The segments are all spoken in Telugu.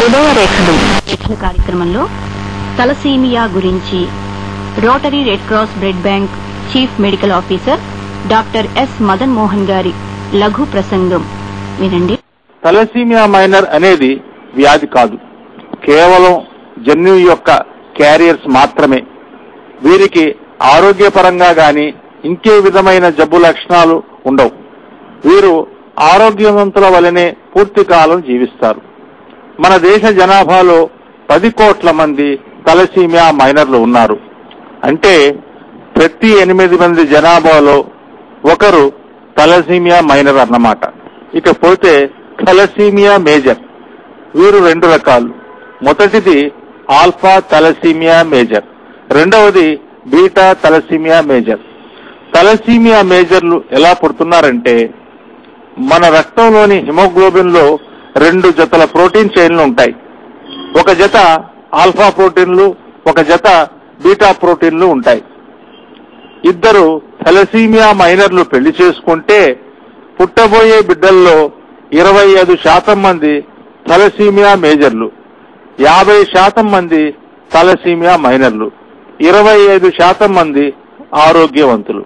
ఉదయరేఖలు ఇచ్చిన కార్యక్రమంలో తలసీమియా గురించి rotary red cross blood bank chief medical officer doctor yes Madan Mohan గారి లఘు ప్రసంగం వినండి. తలసీమియా మైనర్ అనేది వ్యాధి కాదు, కేవలం జన్యు యొక్క క్యారియర్స్ మాత్రమే. వీరికి ఆరోగ్యపరంగా గాని ఇంకే విధమైన జబ్బు లక్షణాలు ఉండవు. వీరు ఆరోగ్యవంతుల వలనే పూర్తి కాలం జీవిస్తారు. మన దేశ జనాభాలో 10 కోట్ల మంది తలసీమియా మైనర్లు ఉన్నారు. అంటే ప్రతి 8 మంది జనాభాలో ఒకరు తలసీమియా మైనర్ అన్నమాట. ఇకపోతే తలసీమియా మేజర్, వీరు 2 రకాలు. మొదటిది ఆల్ఫా తలసీమియా మేజర్, రెండవది బీటా తలసీమియా మేజర్. తలసీమియా మేజర్లు ఎలా పుడుతున్నారంటే, మన రక్తంలోని హిమోగ్లోబిన్ లో 2 జతల ప్రోటీన్ చైన్లు ఉంటాయి. ఒక జత ఆల్ఫా ప్రోటీన్లు, ఒక జత బీటా ప్రోటీన్లు ఉంటాయి. ఇద్దరు తలసీమియా మైనర్లు పెళ్లి చేసుకుంటే పుట్టబోయే బిడ్డల్లో 25% మంది తలసీమియా మేజర్లు, 50% మంది తలసీమియా మైనర్లు, 25% మంది ఆరోగ్యవంతులు.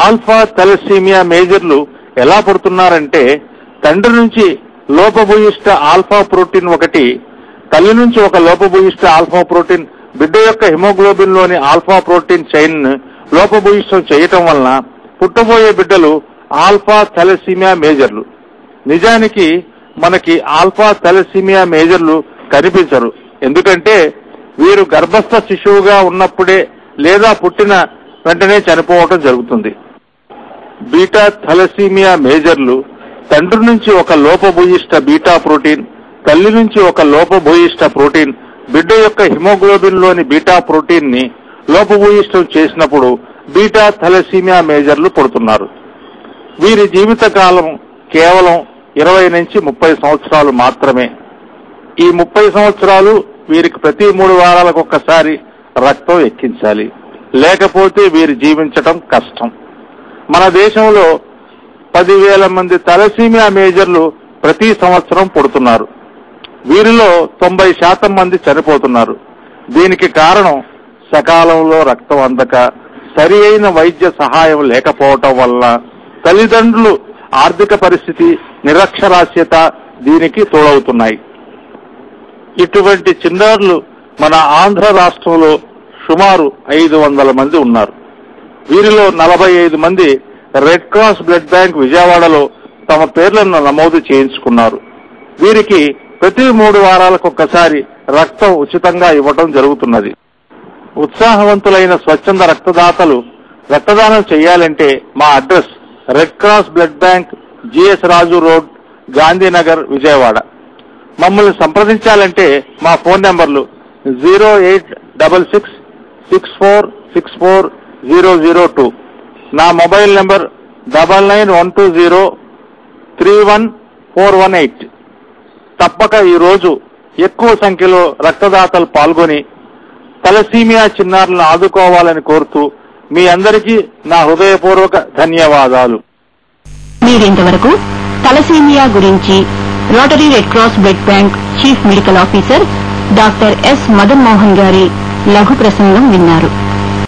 ఆల్ఫా తలసీమియా మేజర్లు ఎలా పుడుతున్నారంటే, తండ్రి నుంచి లోపభూయిష్ట ఆల్ఫా ప్రోటీన్ ఒకటి, తల్లి నుంచి ఒక లోపభూయిష్ట ఆల్ఫా ప్రోటీన్ బిడ్డ యొక్క హిమోగ్లోబిన్ లోని ఆల్ఫా ప్రోటీన్ చైన్ లోపభూయిష్టం చేయటం వలన పుట్టబోయే బిడ్డలు ఆల్ఫా తలసీమియా మేజర్లు. నిజానికి మనకి ఆల్ఫా తలసీమియా మేజర్లు కనిపించరు. ఎందుకంటే వీరు గర్భస్థ శిశువుగా ఉన్నప్పుడే లేదా పుట్టిన వెంటనే చనిపోవటం జరుగుతుంది. బీటా తలసీమియా మేజర్లు తండ్రి నుంచి ఒక లోపభూయిష్ట బీటా ప్రోటీన్, తల్లి నుంచి ఒక లోపభూయిష్ట ప్రోటీన్ బిడ్డ యొక్క హిమోగ్లోబిన్ లోని బీటా ప్రోటీన్ ని లోపభూయిష్టం చేసినప్పుడు బీటా తలసీమియా మేజర్లు పుడుతున్నారు. వీరి జీవిత కాలం కేవలం 20 నుంచి 30 సంవత్సరాలు మాత్రమే. ఈ 30 సంవత్సరాలు వీరికి ప్రతి 3 వారాలకు ఒక్కసారి రక్తం ఎక్కించాలి, లేకపోతే వీరు జీవించటం కష్టం. మన దేశంలో 10,000 మంది తలసీమియా మేజర్లు ప్రతి సంవత్సరం పుడుతున్నారు. వీరిలో 90% మంది చనిపోతున్నారు. దీనికి కారణం సకాలంలో రక్తం అందక, సరి అయిన వైద్య సహాయం లేకపోవటం వల్ల తల్లిదండ్రులు ఆర్థిక పరిస్థితి, నిరక్షరాస్యత దీనికి తోడవుతున్నాయి. ఇటువంటి చిన్నారులు మన ఆంధ్ర రాష్ట్రంలో సుమారు 500 మంది ఉన్నారు. వీరిలో 45 మంది రెడ్ క్రాస్ బ్లడ్ బ్యాంక్ విజయవాడలో తమ పేర్లను నమోదు చేయించుకున్నారు. వీరికి ప్రతి 3 వారాలకు ఒక్కసారి రక్తం ఉచితంగా ఇవ్వటం జరుగుతున్నది. ఉత్సాహవంతులైన స్వచ్ఛంద రక్తదాతలు రక్తదానం చేయాలంటే మా address red cross blood bank, GS Raju road, Gandhinagar, Vijayawada. మమ్మల్ని సంప్రదించాలంటే మా ఫోన్ నంబర్లు 08666464002, నా మొబైల్ నంబర్ 9912031418. తప్పక ఈ రోజు ఎక్కువ సంఖ్యలో రక్తదాతలు పాల్గొని తలసీమియా చిన్నారులను ఆదుకోవాలని కోరుతూ మీ అందరికీ నా హృదయపూర్వక ధన్యవాదాలు. మీరింతవరకు తలసీమియా గురించి rotary red cross blood bank chief medical officer doctor yes Madan Mohan గారి లఘు ప్రసంగం విన్నారు.